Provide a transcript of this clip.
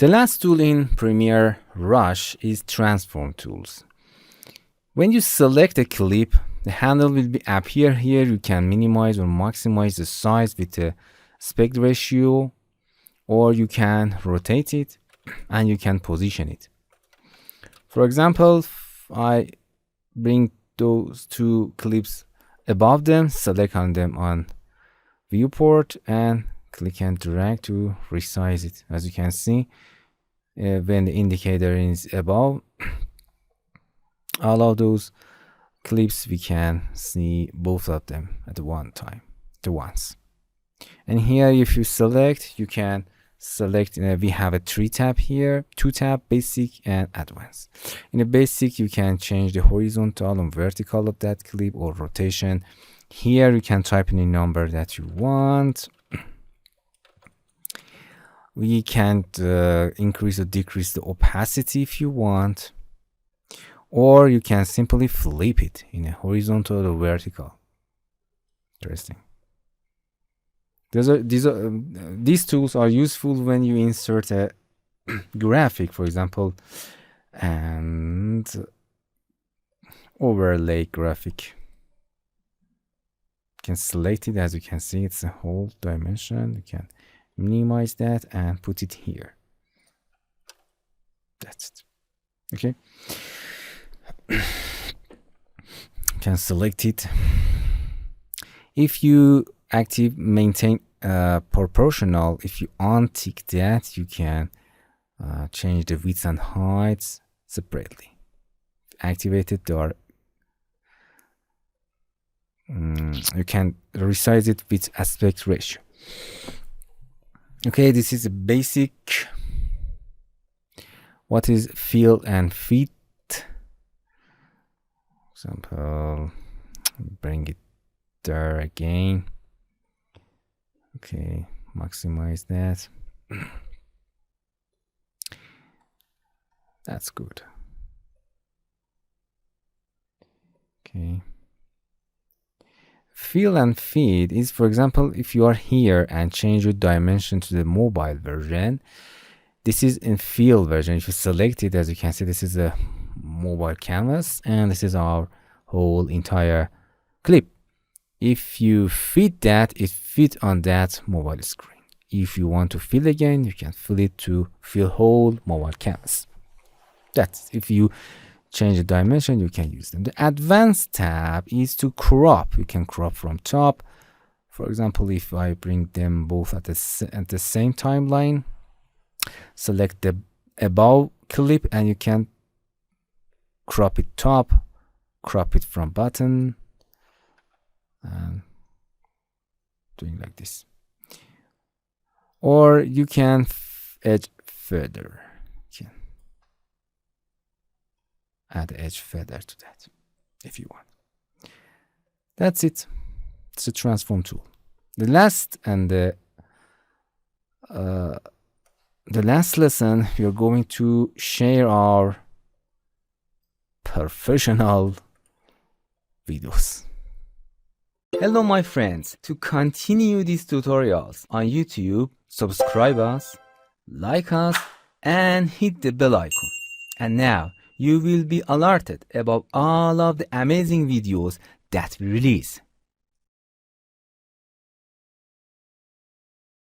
The last tool in Premiere Rush is Transform Tools. When you select a clip, the handle will appear here. You can minimize or maximize the size with the aspect ratio, or you can rotate it and you can position it. For example, I bring those two clips above them, select on them on viewport and click and drag to resize it. As you can see, when the indicator is above all of those clips, we can see both of them at once. And here, if you select, you can select, we have a 3 tab here, 2 tab, basic and advanced. In the basic, you can change the horizontal and vertical of that clip or rotation. Here you can type in a number that you want. We can increase or decrease the opacity if you want, or you can simply flip it in a horizontal or vertical. Interesting. These tools are useful when you insert a graphic, for example, and overlay graphic. You can select it. As you can see, it's a whole dimension. You can minimize that and put it here. That's it. Okay. You can select it. If you active maintain proportional, if you untick that, you can change the width and heights separately. Activated, or you can resize it with aspect ratio. Okay, this is a basic. What is fill and fit? Example, bring it there again. Okay, maximize that. That's good. Okay. Fill and feed is, for example, if you are here and change your dimension to the mobile version, this is in fill version. If you select it, as you can see, this is a mobile canvas and this is our whole entire clip. If you fit that, it fits on that mobile screen. If you want to fill again, you can fill it to fill whole mobile canvas. That's if you change the dimension, you can use them. The advanced tab is to crop. You can crop from top. For example, if I bring them both at the same timeline, select the above clip and you can crop it top, crop it from bottom, and doing like this. Or you can edge further. You can add edge further to that if you want. That's it. It's a transform tool. The last and the last lesson, we are going to share our professional videos. Hello my friends, to continue these tutorials on YouTube, subscribe us, like us, and hit the bell icon. And now you will be alerted about all of the amazing videos that we release.